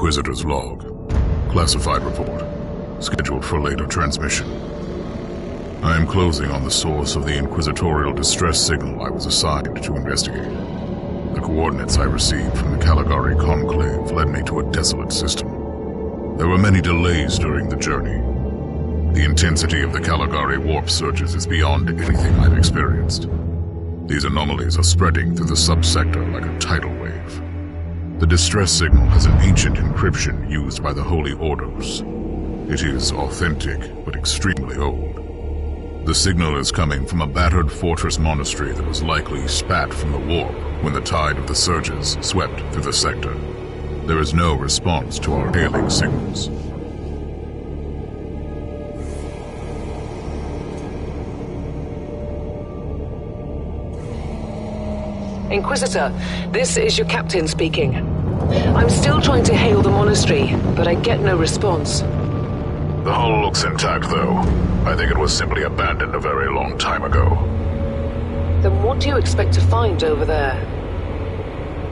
Inquisitor's log. Classified report. Scheduled for later transmission. I am closing on the source of the inquisitorial distress signal I was assigned to investigate. The coordinates I received from the Caligari Conclave led me to a desolate system. There were many delays during the journey. The intensity of the Caligari warp surges is beyond anything I've experienced. These anomalies are spreading through the subsector like a tidal wave. The distress signal has an ancient encryption used by the Holy Orders. It is authentic, but extremely old. The signal is coming from a battered fortress monastery that was likely spat from the warp when the tide of the surges swept through the sector. There is no response to our hailing signals. Inquisitor, this is your captain speaking. I'm still trying to hail the monastery, but I get no response. The hull looks intact, though. I think it was simply abandoned a very long time ago. Then what do you expect to find over there?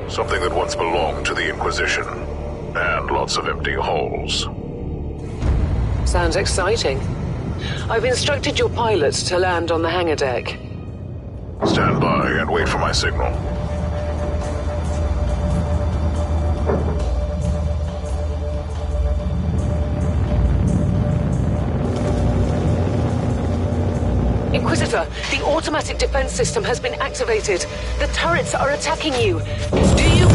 Something that once belonged to the Inquisition. And lots of empty holes. Sounds exciting. I've instructed your pilots to land on the hangar deck. Stand by and wait for my signal. Inquisitor, the automatic defense system has been activated. The turrets are attacking you. Do you...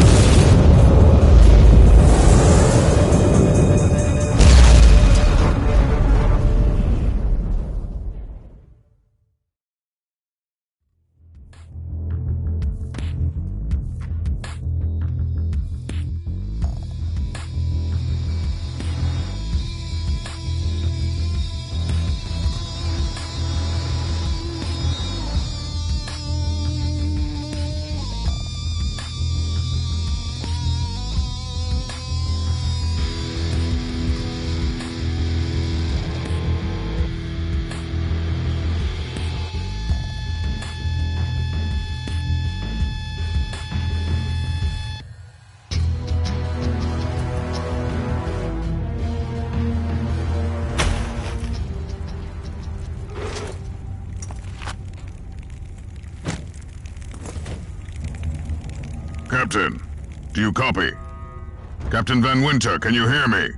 Captain, do you copy? Captain Van Winter, can you hear me?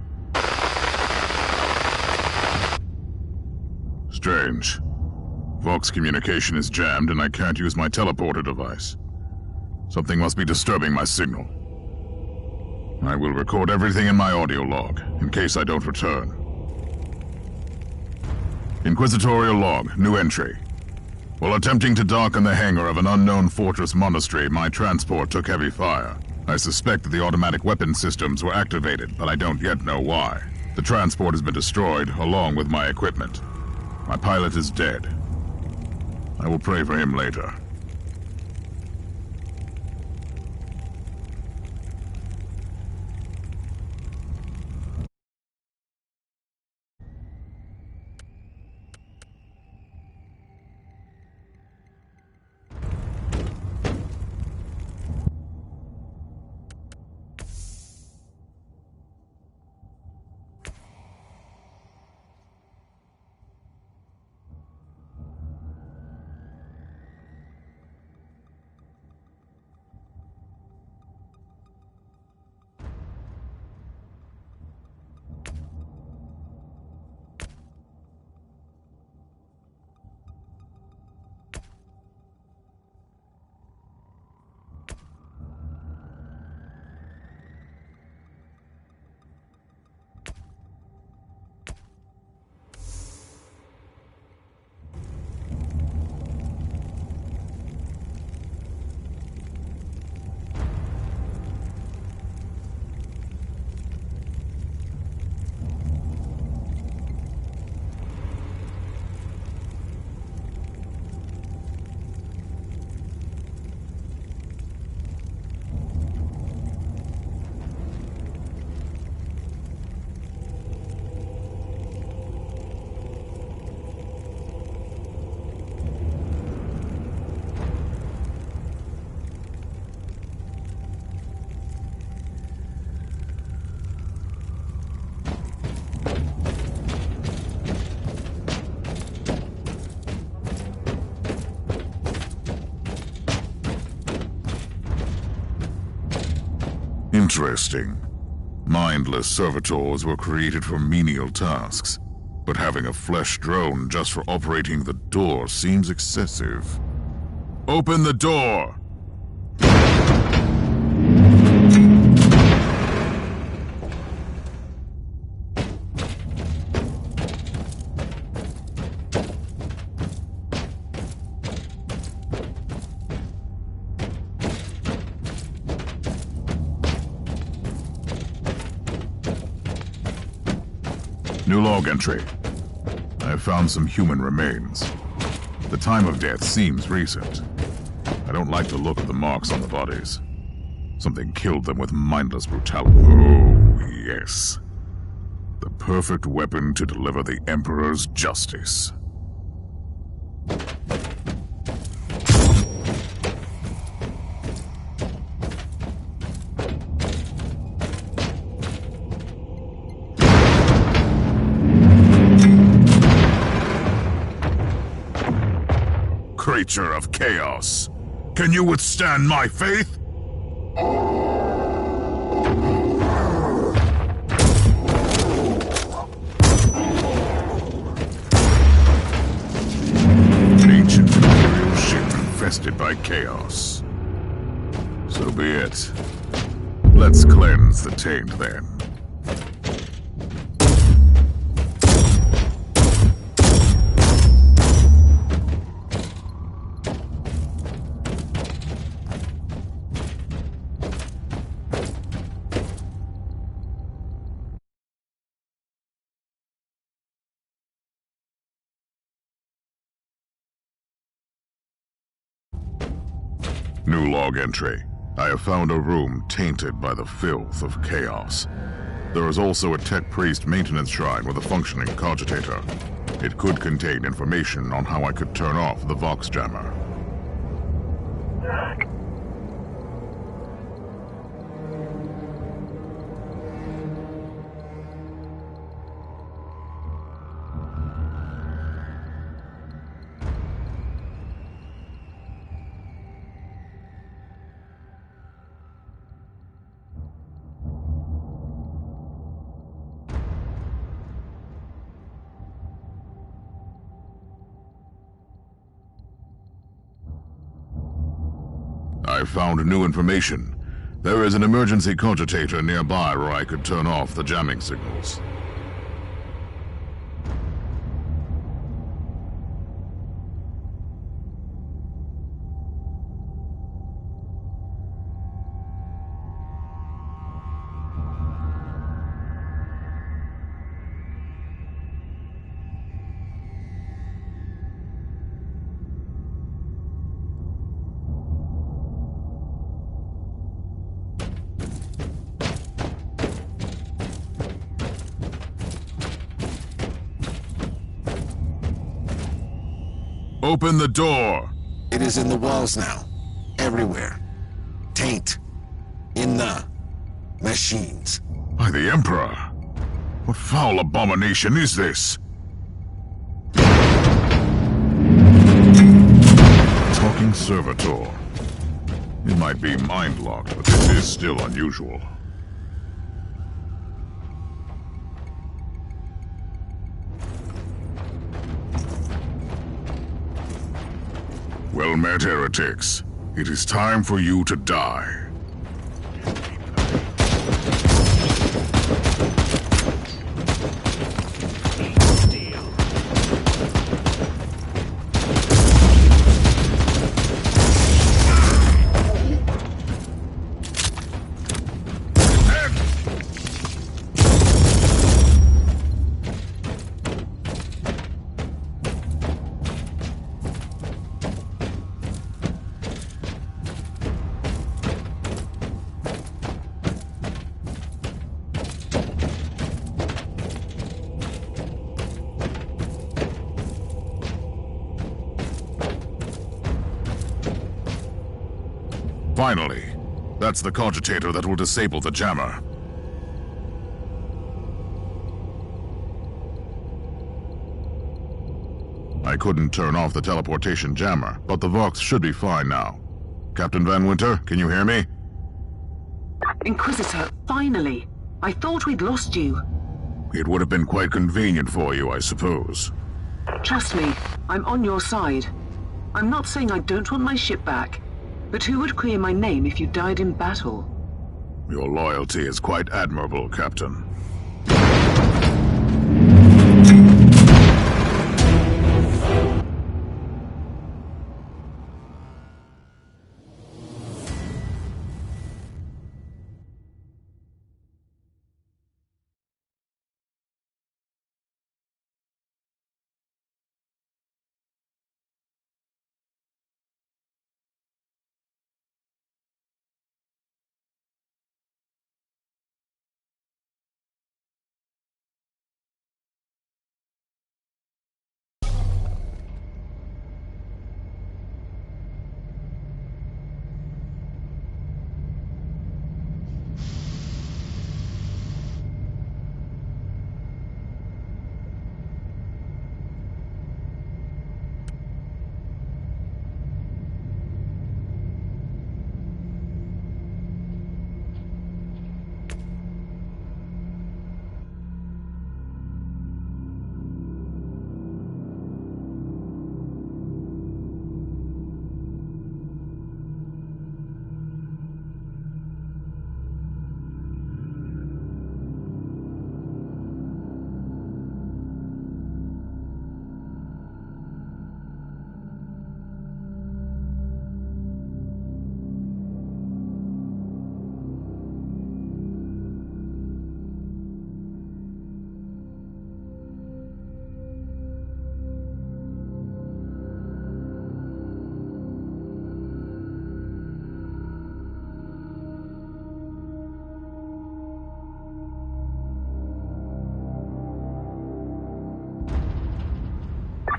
Strange. Vox communication is jammed and I can't use my teleporter device. Something must be disturbing my signal. I will record everything in my audio log, in case I don't return. Inquisitorial log, new entry. While attempting to dock in the hangar of an unknown fortress monastery, my transport took heavy fire. I suspect that the automatic weapon systems were activated, but I don't yet know why. The transport has been destroyed, along with my equipment. My pilot is dead. I will pray for him later. Interesting. Mindless servitors were created for menial tasks, but having a flesh drone just for operating the door seems excessive. Open the door! New log entry. I have found some human remains. The time of death seems recent. I don't like the look of the marks on the bodies. Something killed them with mindless brutality. Oh, yes. The perfect weapon to deliver the Emperor's justice. Creature of chaos, can you withstand my faith? Ancient Imperial ship infested by chaos. So be it. Let's cleanse the taint then. New log entry. I have found a room tainted by the filth of chaos. There is also a tech priest maintenance shrine with a functioning cogitator. It could contain information on how I could turn off the Vox jammer. I found new information. There is an emergency cogitator nearby where I could turn off the jamming signals. Open the door! It is in the walls now. Everywhere. Taint. In the machines. By the Emperor! What foul abomination is this? Talking servitor. It might be mind-locked, but this is still unusual. Well met, heretics. It is time for you to die. Finally. That's the cogitator that will disable the jammer. I couldn't turn off the teleportation jammer, but the Vox should be fine now. Captain Van Winter, can you hear me? Inquisitor, finally! I thought we'd lost you. It would have been quite convenient for you, I suppose. Trust me, I'm on your side. I'm not saying I don't want my ship back, but who would clear my name if you died in battle? Your loyalty is quite admirable, Captain.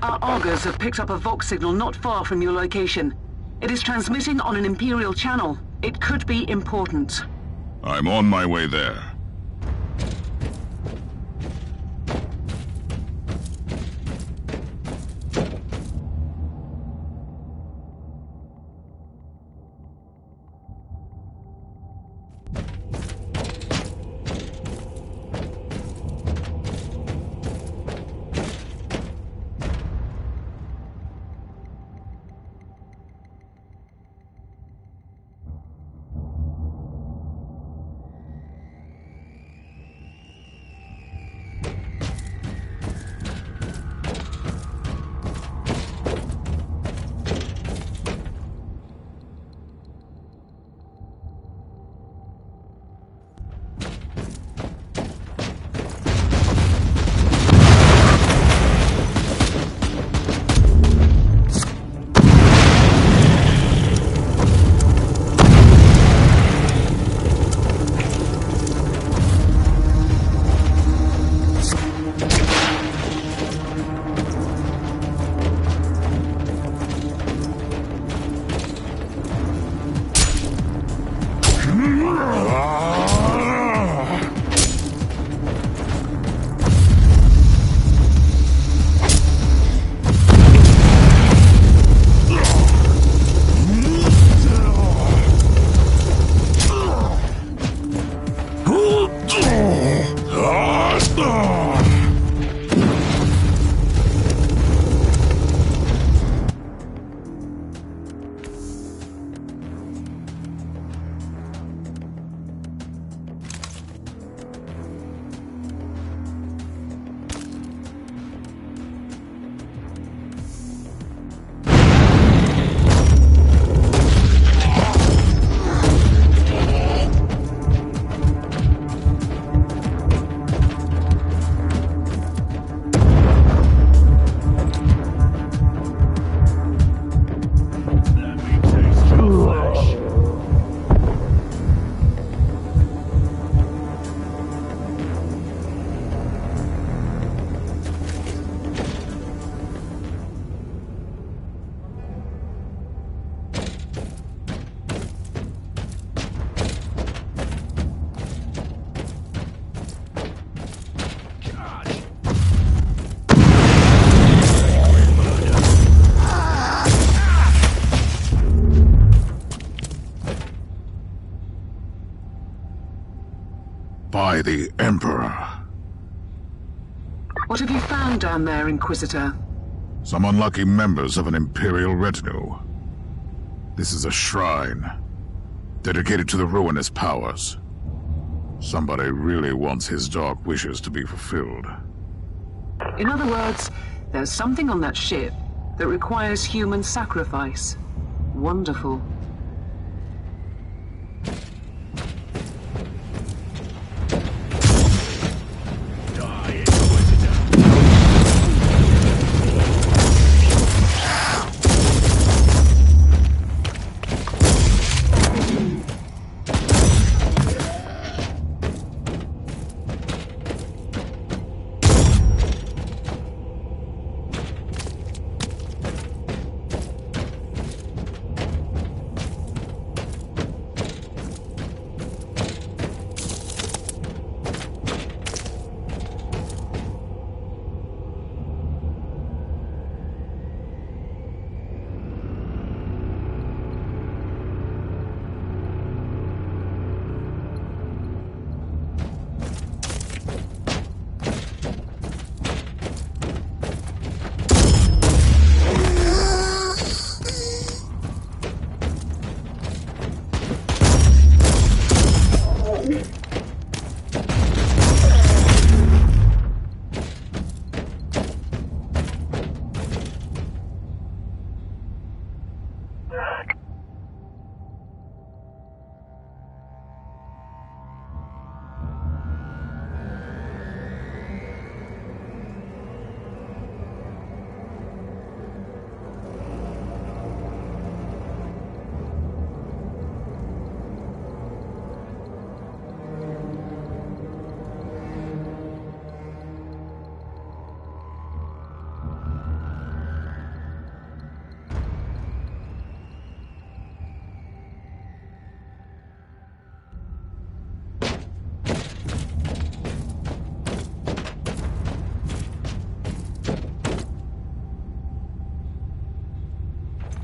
Our augurs have picked up a Vox signal not far from your location. It is transmitting on an Imperial channel. It could be important. I'm on my way there. by the Emperor. What have you found down there, Inquisitor? Some unlucky members of an Imperial retinue. This is a shrine, dedicated to the ruinous powers. Somebody really wants his dark wishes to be fulfilled. In other words, there's something on that ship that requires human sacrifice. Wonderful.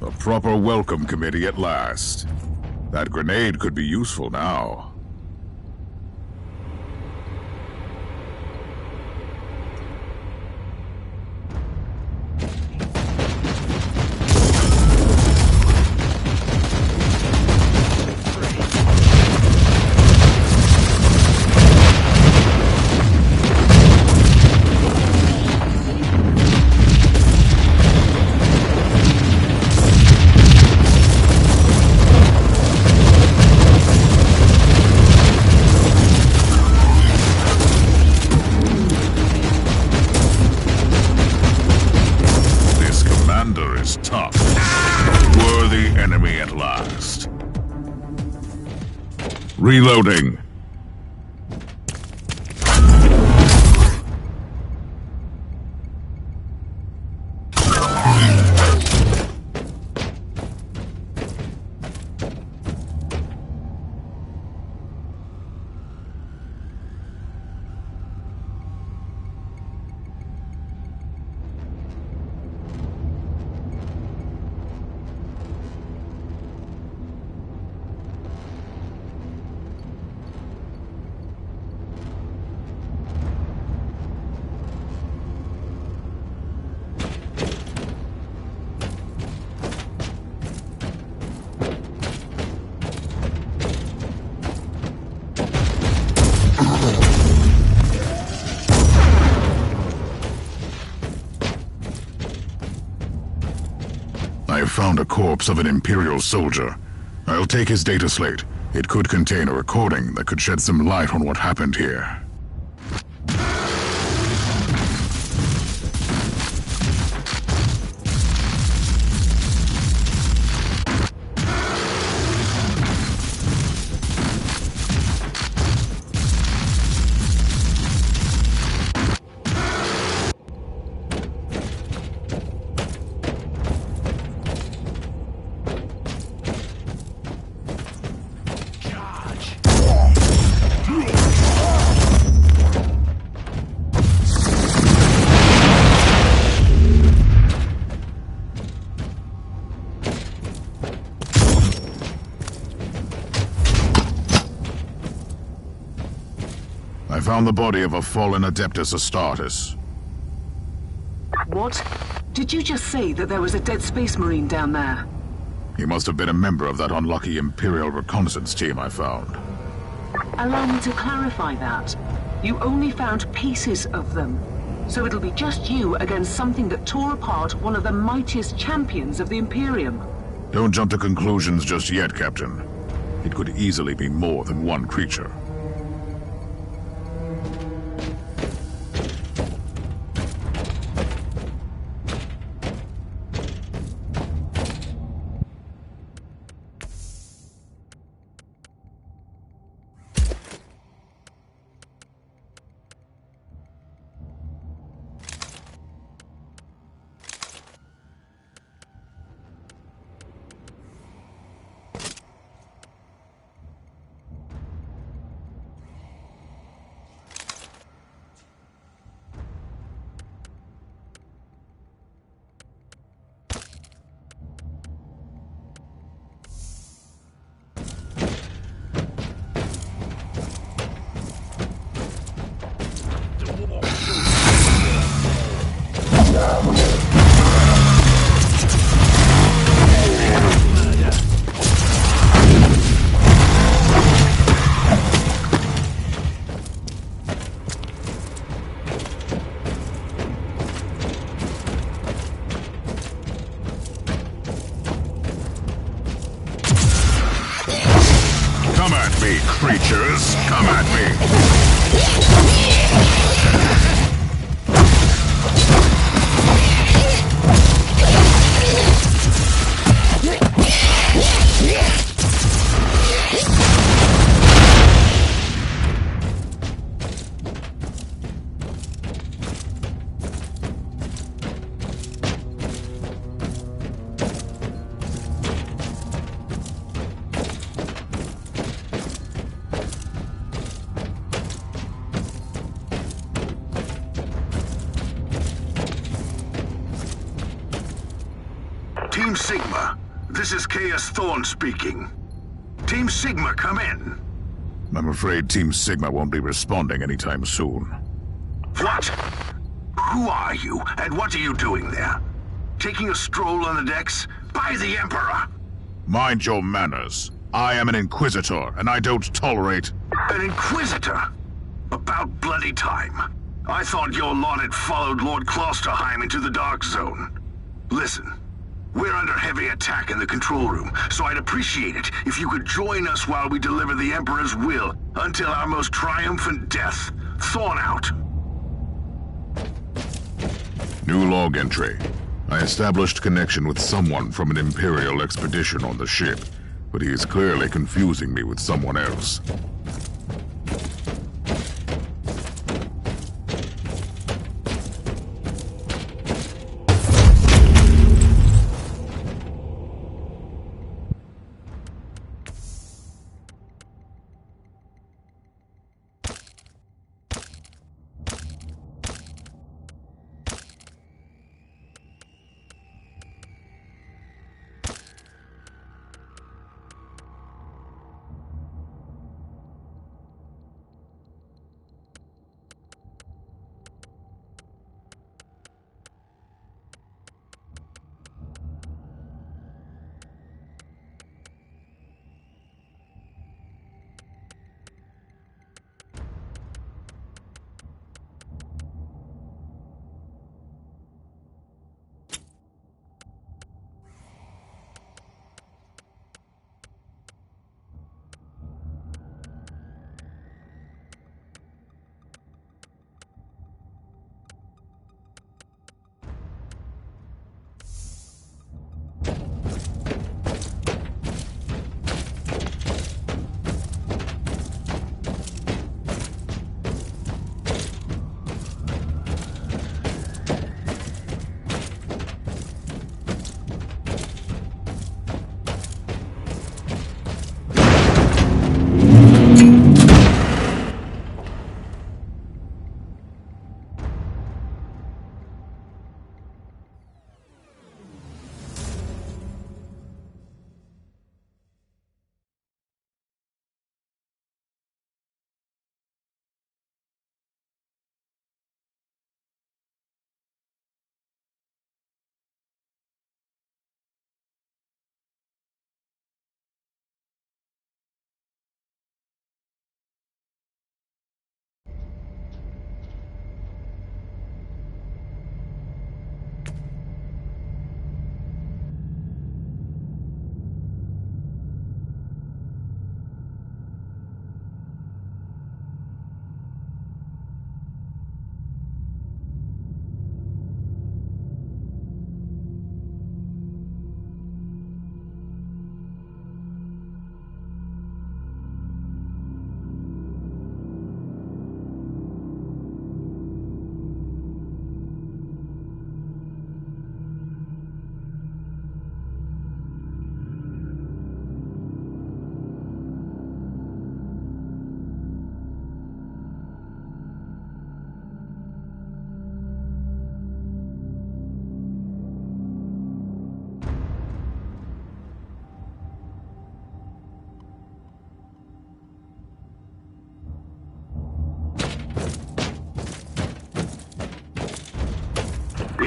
A proper welcome committee at last. That grenade could be useful now. Tough. Worthy enemy at last. Reloading. I have found a corpse of an Imperial soldier. I'll take his data slate. It could contain a recording that could shed some light on what happened here. I found the body of a fallen Adeptus Astartes. What? Did you just say that there was a dead Space Marine down there? He must have been a member of that unlucky Imperial reconnaissance team I found. Allow me to clarify that. You only found pieces of them. So it'll be just you against something that tore apart one of the mightiest champions of the Imperium. Don't jump to conclusions just yet, Captain. It could easily be more than one creature. Come at me, creatures! Come at me! Team Sigma, this is Chaos Thorn speaking. Team Sigma, come in. I'm afraid Team Sigma won't be responding anytime soon. What? Who are you, and what are you doing there? Taking a stroll on the decks? By the Emperor! Mind your manners. I am an Inquisitor, and I don't tolerate... An Inquisitor? About bloody time. I thought your lot had followed Lord Klosterheim into the Dark Zone. Listen, we're under heavy attack in the control room, so I'd appreciate it if you could join us while we deliver the Emperor's will until our most triumphant death. Thorn out. New log entry. I established connection with someone from an Imperial expedition on the ship, but he is clearly confusing me with someone else.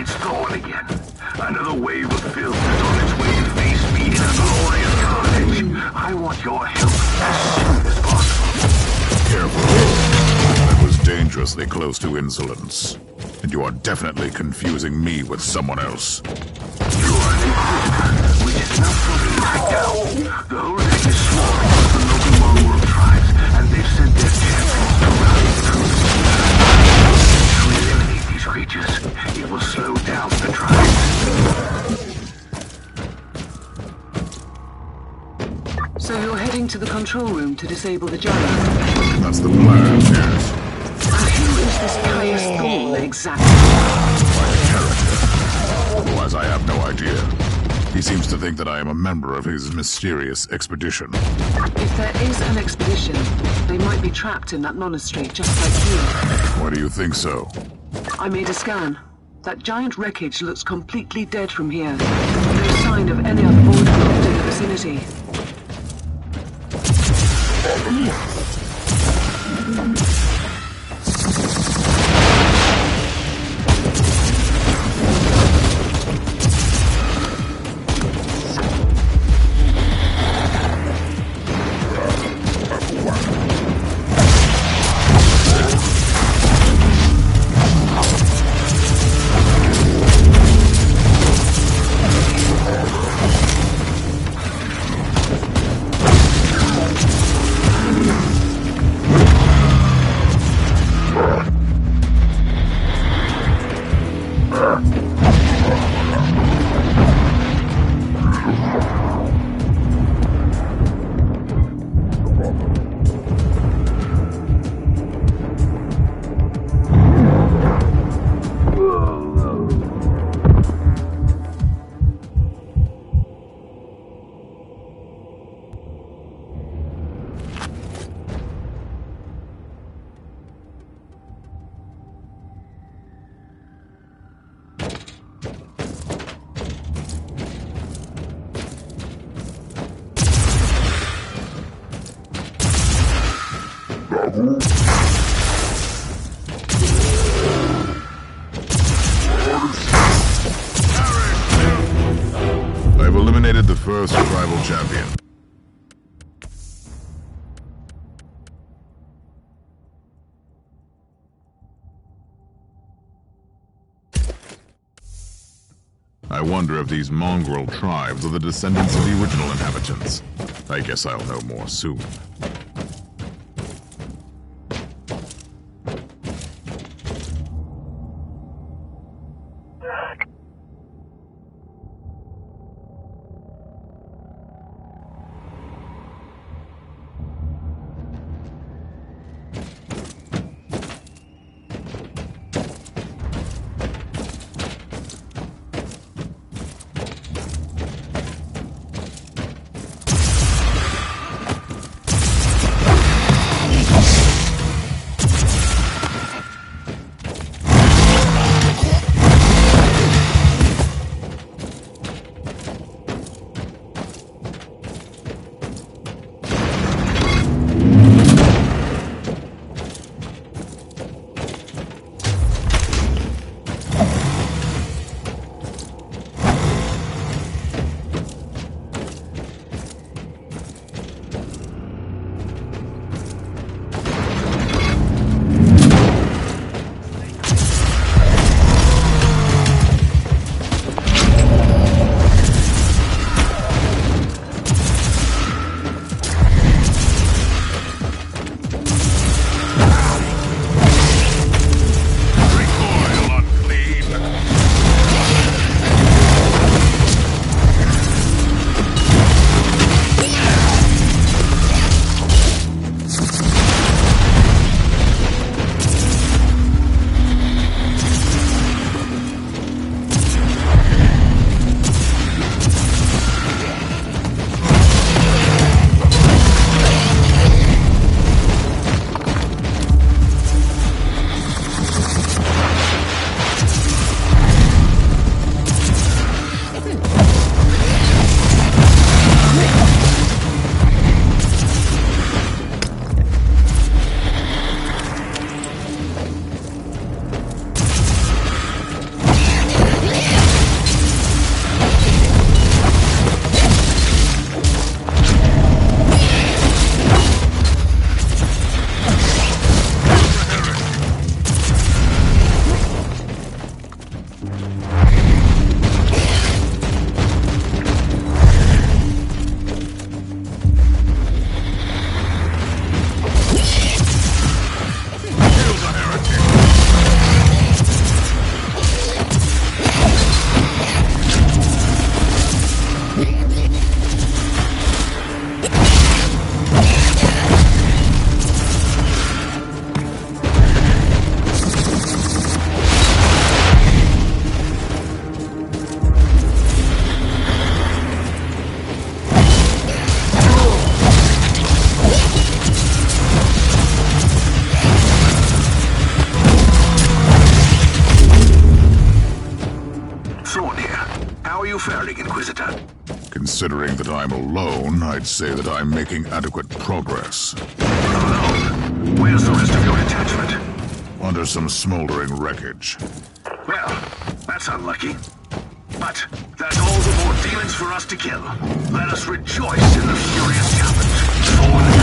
It's gone again. Another wave of filth is on its way to face me in a glorious carnage. I want your help as soon as possible. Careful. That was dangerously close to insolence. And you are definitely confusing me with someone else. You are an Inquisitor, which is enough for me right now. The whole thing is swarming with the local mongrel tribes, and they've sent their champions to rally the troops. To eliminate these creatures, it will slow down the tribes. So you're heading to the control room to disable the giant? That's the plan, yes. And who is this Caius Thorn exactly? My character. Otherwise, I have no idea. He seems to think that I am a member of his mysterious expedition. If there is an expedition, they might be trapped in that monastery, just like you. Why do you think so? I made a scan. That giant wreckage looks completely dead from here. No sign of any other voidcraft in the vicinity. I've eliminated the first tribal champion. I wonder if these mongrel tribes are the descendants of the original inhabitants. I guess I'll know more soon. Considering that I'm alone, I'd say that I'm making adequate progress. Alone? Where's the rest of your detachment? Under some smoldering wreckage. Well, that's unlucky. But that's all the more demons for us to kill. Let us rejoice in the furious challenge. For the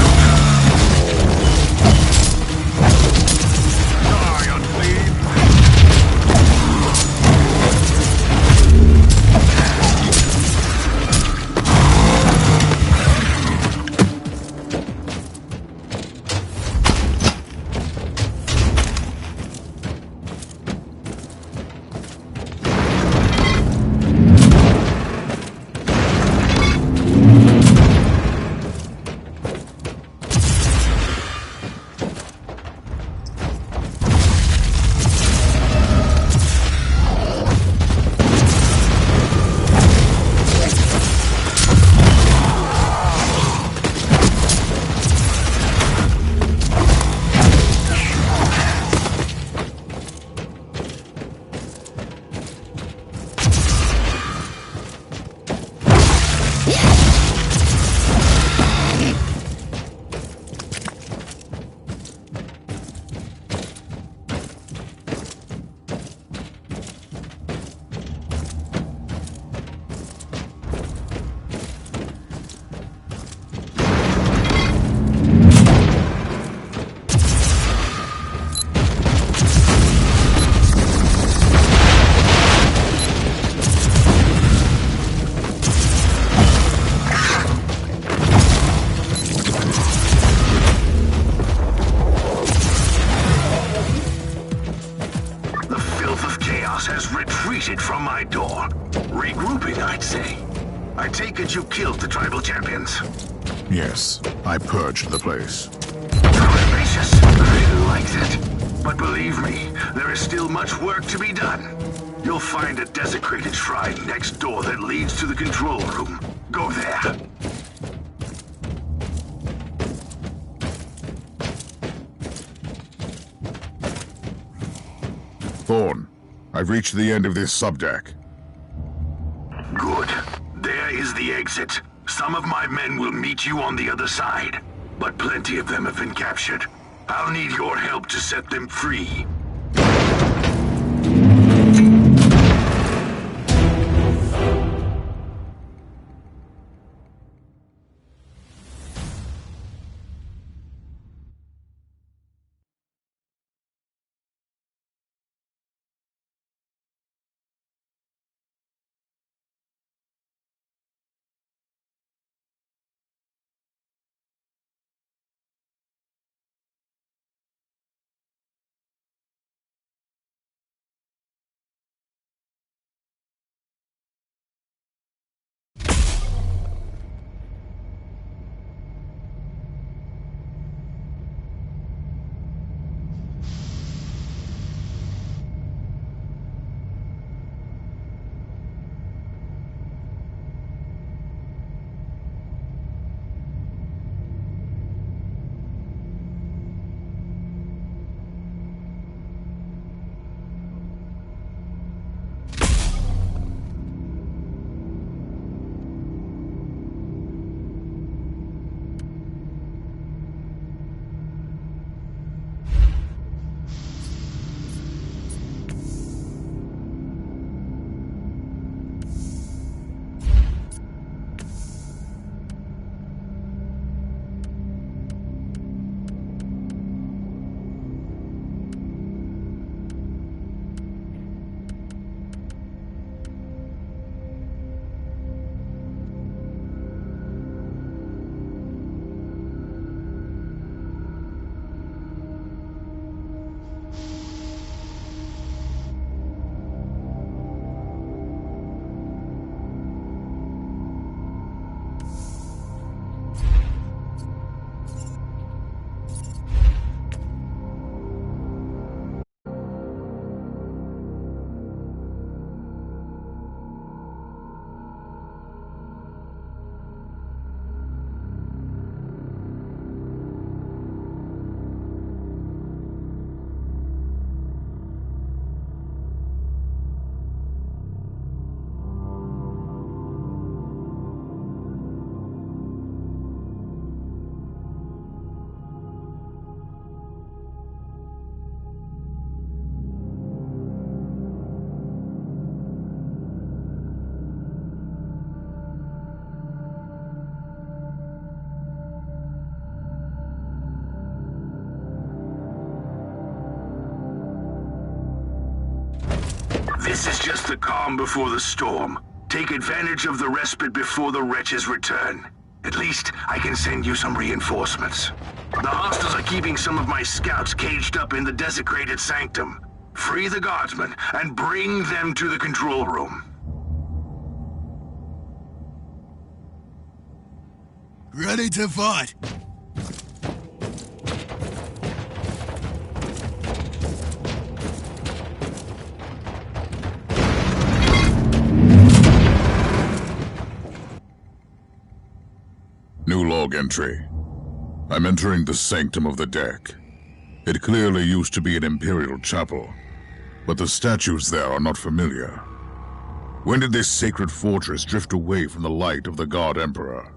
Die, unclean! From my door. Regrouping, I'd say. I take it you killed the tribal champions. Yes, I purged the place. Gracious, I like that. But believe me, there is still much work to be done. You'll find a desecrated shrine next door that leads to the control room. Go there. Thorn, I've reached the end of this subdeck. Good. There is the exit. Some of my men will meet you on the other side, but plenty of them have been captured. I'll need your help to set them free. This is just the calm before the storm. Take advantage of the respite before the wretches return. At least, I can send you some reinforcements. The hostiles are keeping some of my scouts caged up in the desecrated sanctum. Free the guardsmen and bring them to the control room. Ready to fight. New log entry. I'm entering the sanctum of the deck. It clearly used to be an imperial chapel, but the statues there are not familiar. When did this sacred fortress drift away from the light of the God Emperor?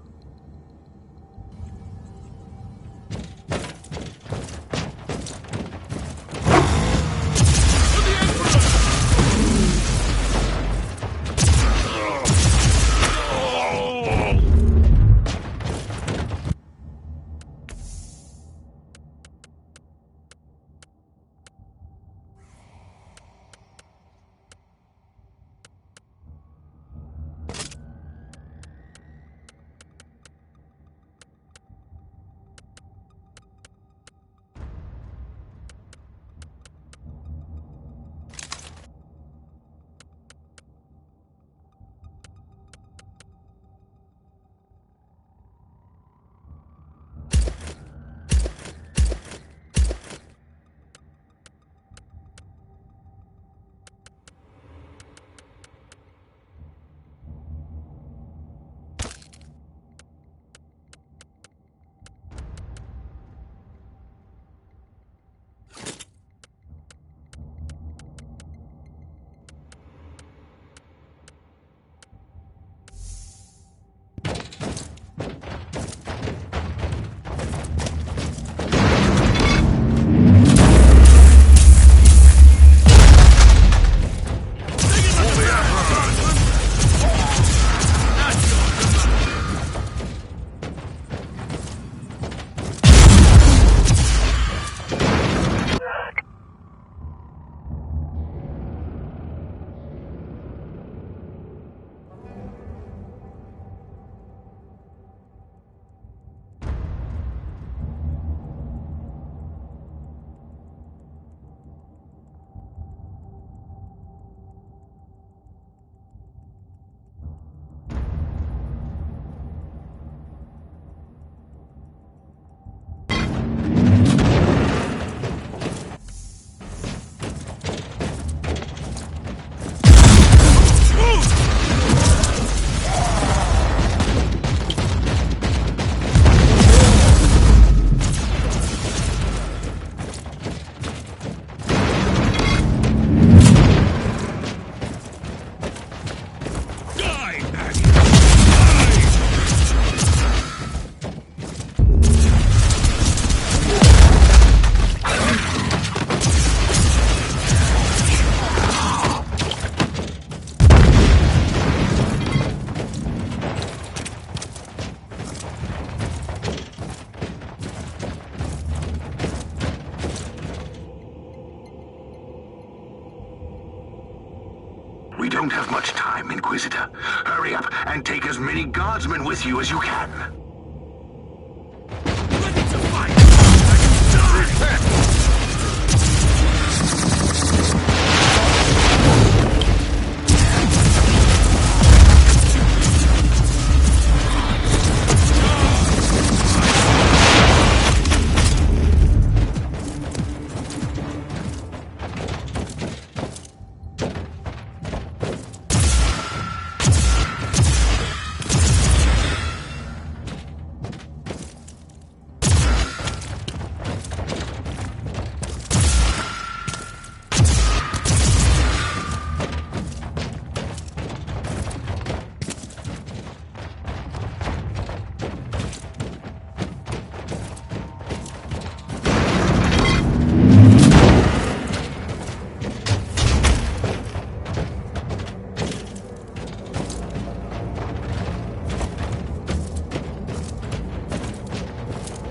We don't have much time, Inquisitor. Hurry up and take as many guardsmen with you as you can. Ready to fight! I can die!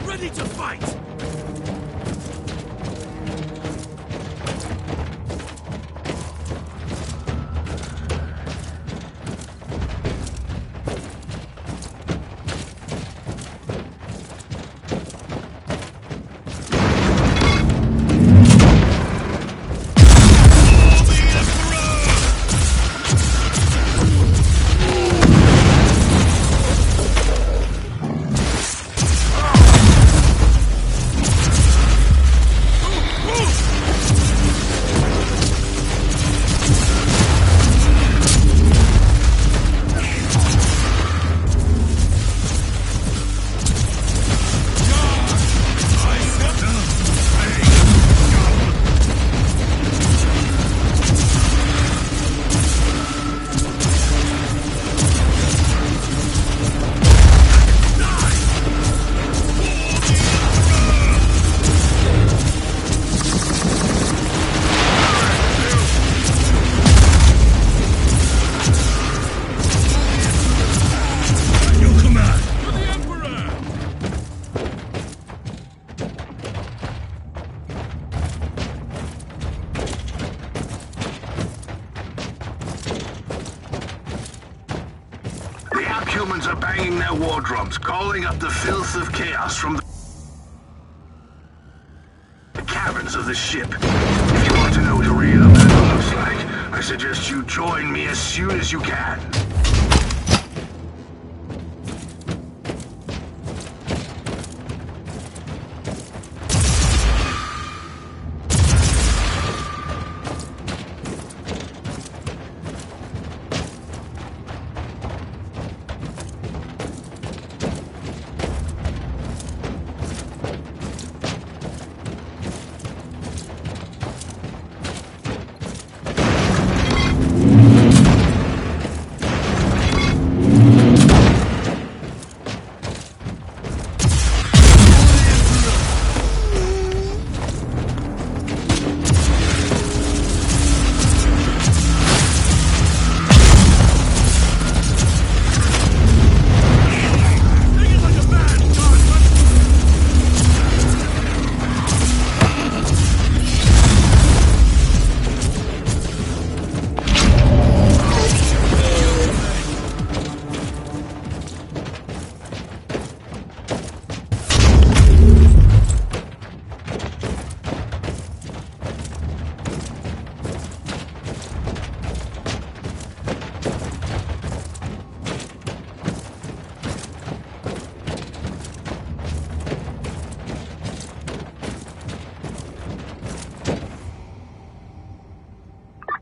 Ready to fight! banging their war drums, calling up the filth of chaos from the caverns of the ship. If you want to know what a real battle looks like, I suggest you join me as soon as you can.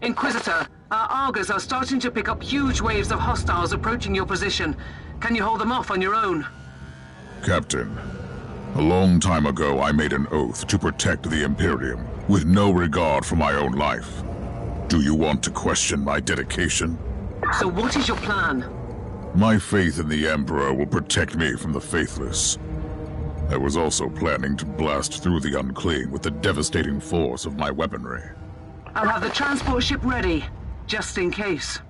Inquisitor, our Argos are starting to pick up huge waves of hostiles approaching your position. Can you hold them off on your own? Captain, a long time ago I made an oath to protect the Imperium, with no regard for my own life. Do you want to question my dedication? So what is your plan? My faith in the Emperor will protect me from the faithless. I was also planning to blast through the unclean with the devastating force of my weaponry. I'll have the transport ship ready, just in case.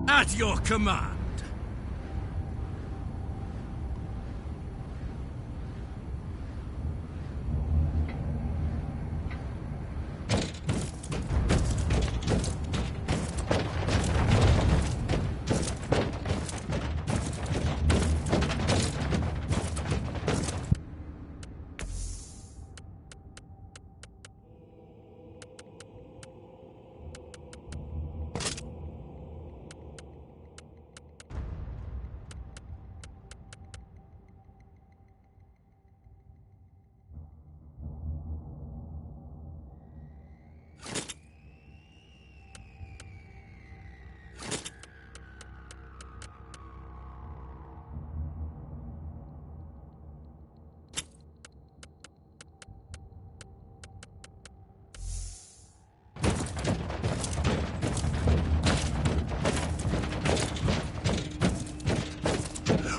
At your command.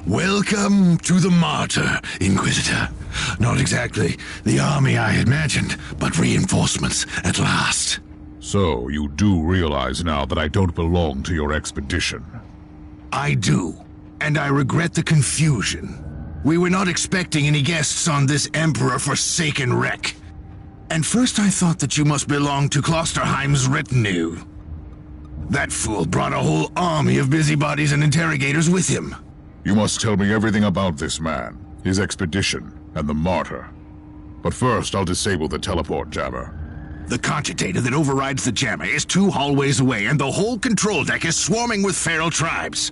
Welcome to the Martyr, Inquisitor. Not exactly the army I imagined, but reinforcements at last. So, you do realize now that I don't belong to your expedition? I do, and I regret the confusion. We were not expecting any guests on this Emperor-forsaken wreck. And first I thought that you must belong to Klosterheim's retinue. That fool brought a whole army of busybodies and interrogators with him. You must tell me everything about this man, his expedition, and the Martyr. But first, I'll disable the teleport jammer. The cogitator that overrides the jammer is 2 hallways away, and the whole control deck is swarming with feral tribes.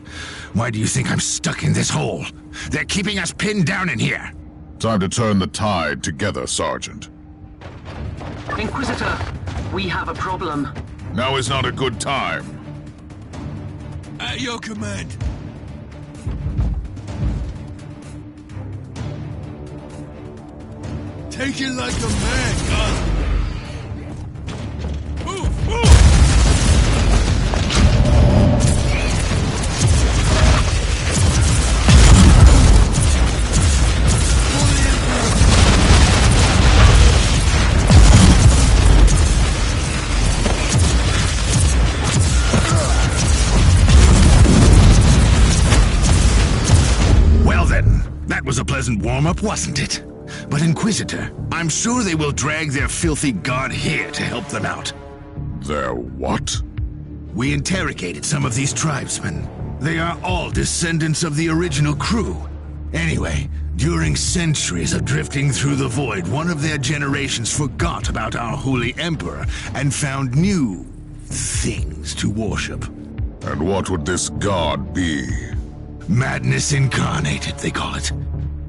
Why do you think I'm stuck in this hole? They're keeping us pinned down in here. Time to turn the tide together, Sergeant. Inquisitor, we have a problem. Now is not a good time. At your command. Take it like a man, gun. Move, move! Well then, that was a pleasant warm-up, wasn't it? But Inquisitor, I'm sure they will drag their filthy god here to help them out. Their what? We interrogated some of these tribesmen. They are all descendants of the original crew. Anyway, during centuries of drifting through the void, one of their generations forgot about our holy emperor and found new things to worship. And what would this god be? Madness incarnated, they call it.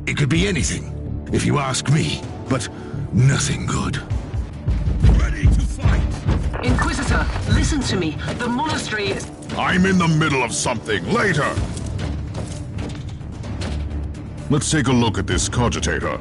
It could be anything, if you ask me, but nothing good. Ready to fight! Inquisitor, listen to me. The monastery is... I'm in the middle of something. Later! Let's take a look at this cogitator.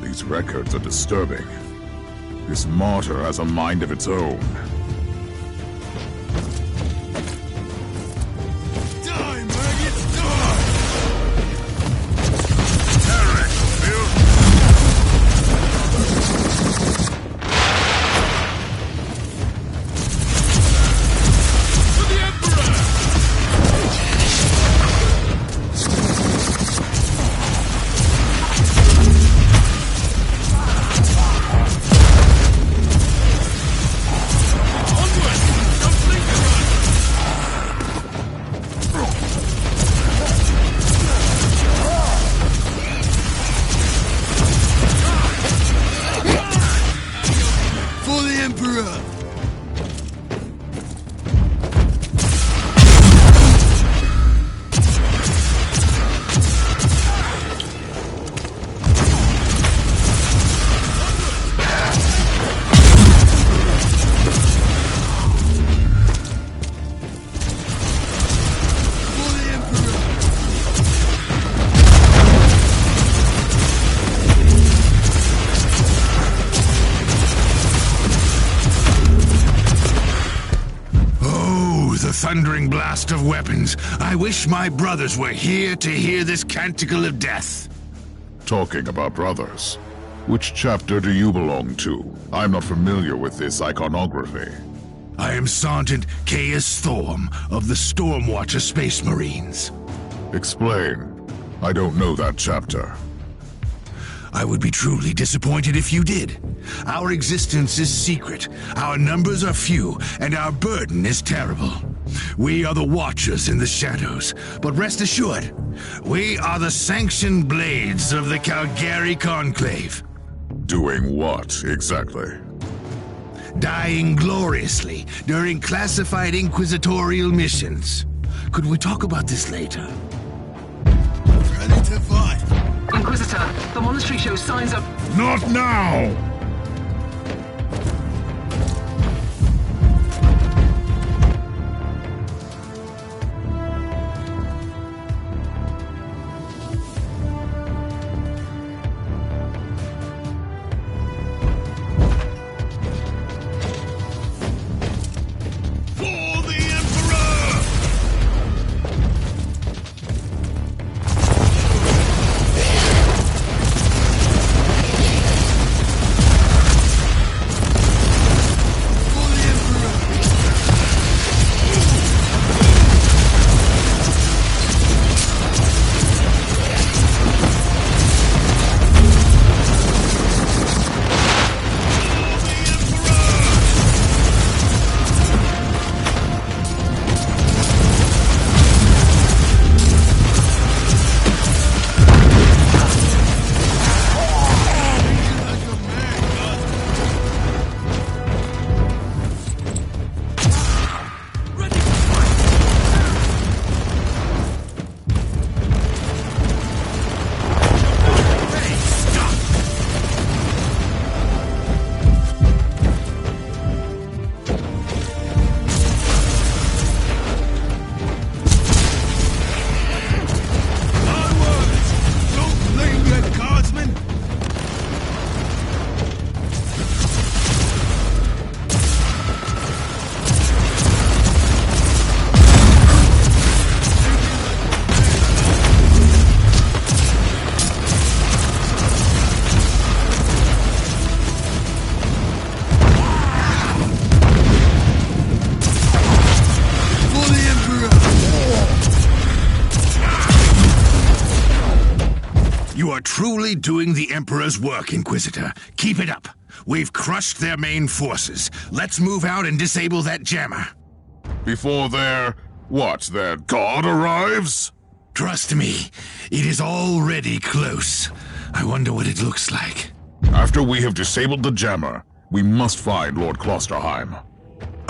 These records are disturbing. This martyr has a mind of its own. Die, maggot, die! For the Emperor! For the Emperor! For the Emperor! Oh, the thundering blast of weapons. I wish my brothers were here to hear this canticle of death. Talking about brothers. Which chapter do you belong to? I'm not familiar with this iconography. I am Sergeant Caius Thorm of the Stormwatcher Space Marines. Explain. I don't know that chapter. I would be truly disappointed if you did. Our existence is secret, our numbers are few, and our burden is terrible. We are the Watchers in the shadows, but rest assured, we are the sanctioned blades of the Calgary Conclave. Doing what, exactly? Dying gloriously during classified inquisitorial missions. Could we talk about this later? Ready to fight! Inquisitor, the monastery shows signs of... Not now! You're truly doing the Emperor's work, Inquisitor. Keep it up. We've crushed their main forces. Let's move out and disable that jammer. Before their god arrives? Trust me, it is already close. I wonder what it looks like. After we have disabled the jammer, we must find Lord Klosterheim.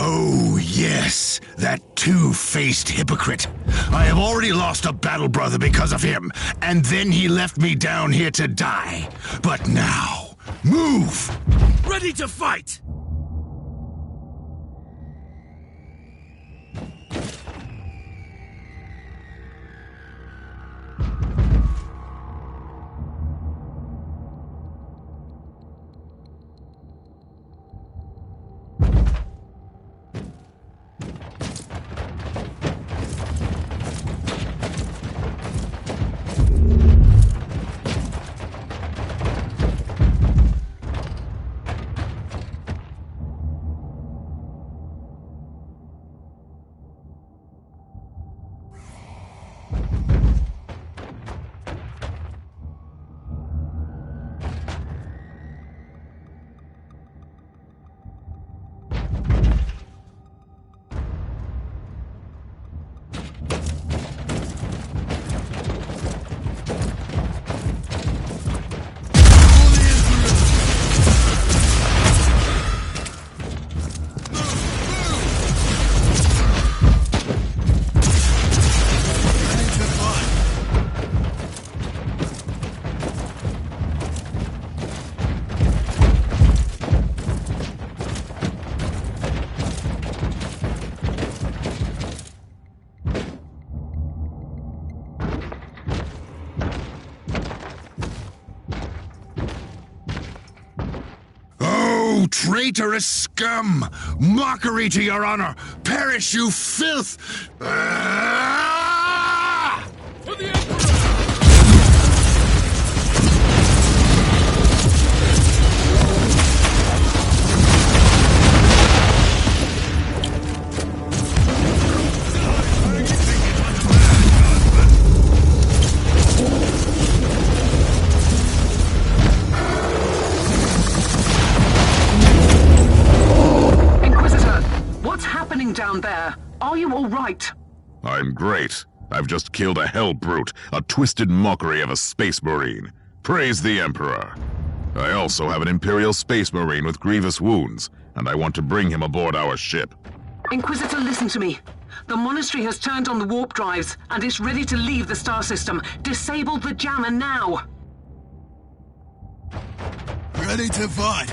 Oh, yes, that two-faced hypocrite. I have already lost a battle brother because of him, and then he left me down here to die. But now, move! Ready to fight! Traitorous scum! Mockery to your honor! Perish, you filth! Ah! For the Emperor! Down there. Are you all right? I'm great. I've just killed a hell brute, a twisted mockery of a space marine. Praise the Emperor. I also have an Imperial space marine with grievous wounds, and I want to bring him aboard our ship. Inquisitor, listen to me. The monastery has turned on the warp drives, and it's ready to leave the star system. Disable the jammer now. Ready to fight!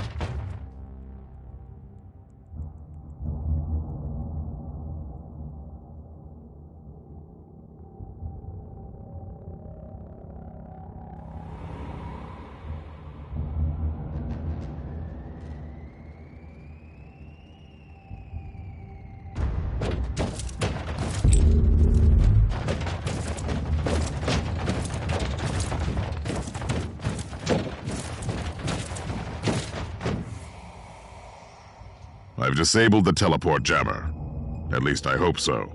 I've disabled the teleport jammer. At least I hope so.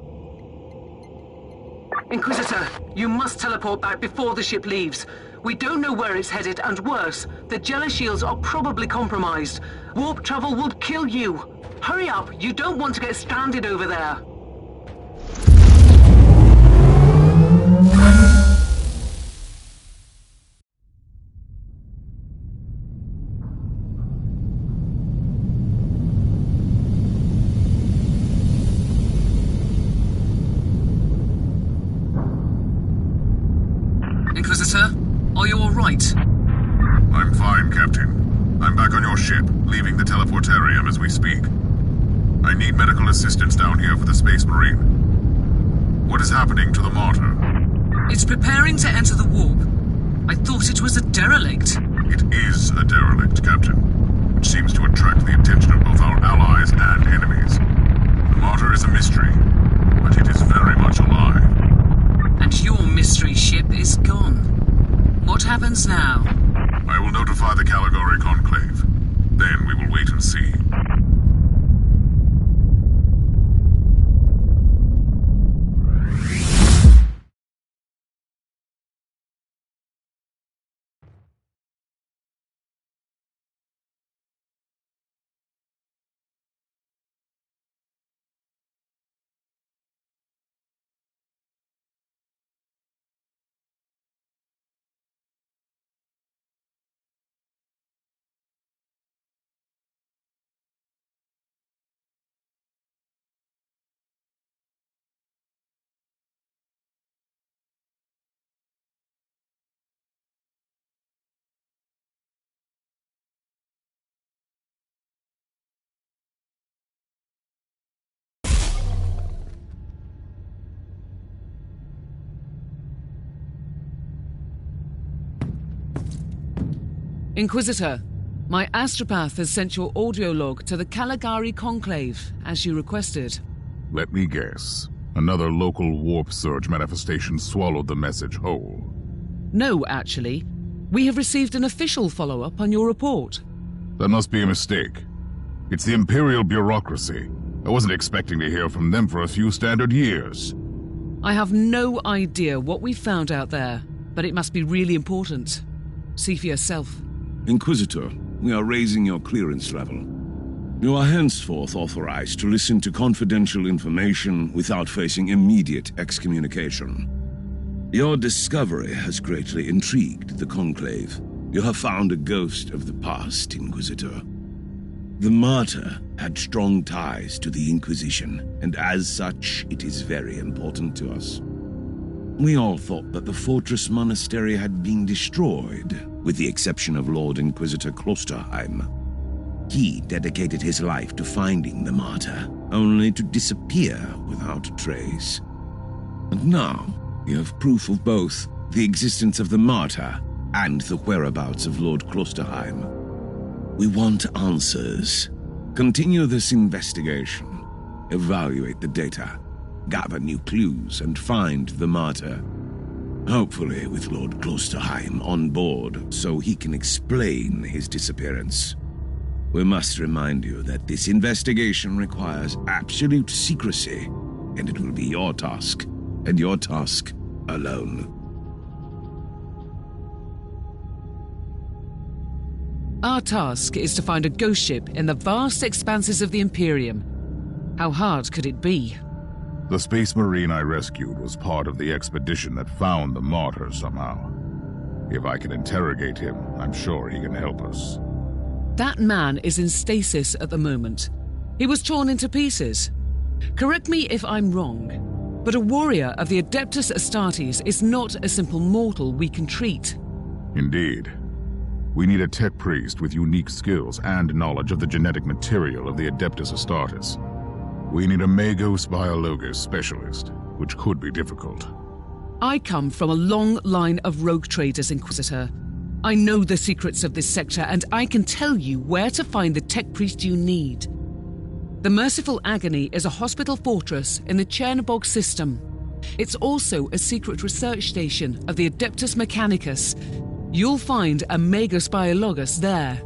Inquisitor, you must teleport back before the ship leaves. We don't know where it's headed, and worse, the Jella shields are probably compromised. Warp travel would kill you. Hurry up, you don't want to get stranded over there. Inquisitor, are you all right? I'm fine, Captain. I'm back on your ship, leaving the teleportarium as we speak. I need medical assistance down here for the Space Marine. What is happening to the Martyr? It's preparing to enter the warp. I thought it was a derelict. It is a derelict, Captain, which seems to attract the attention of both our allies and enemies. The Martyr is a mystery, but it is very much alive. And your mystery ship is gone. What happens now? I will notify the Caligari Conclave. Then we will wait and see. Inquisitor, my astropath has sent your audio log to the Caligari Conclave, as you requested. Let me guess. Another local warp surge manifestation swallowed the message whole. No, actually. We have received an official follow-up on your report. That must be a mistake. It's the Imperial bureaucracy. I wasn't expecting to hear from them for a few standard years. I have no idea what we found out there, but it must be really important. See for yourself. Inquisitor, we are raising your clearance level. You are henceforth authorized to listen to confidential information without facing immediate excommunication. Your discovery has greatly intrigued the Conclave. You have found a ghost of the past, Inquisitor. The martyr had strong ties to the Inquisition, and as such, it is very important to us. We all thought that the fortress monastery had been destroyed, with the exception of Lord Inquisitor Klosterheim. He dedicated his life to finding the martyr, only to disappear without a trace. And now, you have proof of both the existence of the martyr and the whereabouts of Lord Klosterheim. We want answers. Continue this investigation. Evaluate the data. Gather new clues and find the martyr. Hopefully with Lord Klosterheim on board so he can explain his disappearance. We must remind you that this investigation requires absolute secrecy, and it will be your task, and your task alone. Our task is to find a ghost ship in the vast expanses of the Imperium. How hard could it be? The Space Marine I rescued was part of the expedition that found the martyr somehow. If I can interrogate him, I'm sure he can help us. That man is in stasis at the moment. He was torn into pieces. Correct me if I'm wrong, but a warrior of the Adeptus Astartes is not a simple mortal we can treat. Indeed. We need a tech priest with unique skills and knowledge of the genetic material of the Adeptus Astartes. We need a Magos Biologus specialist, which could be difficult. I come from a long line of rogue traders, Inquisitor. I know the secrets of this sector, and I can tell you where to find the tech priest you need. The Merciful Agony is a hospital fortress in the Chernobog system. It's also a secret research station of the Adeptus Mechanicus. You'll find a Magos Biologus there.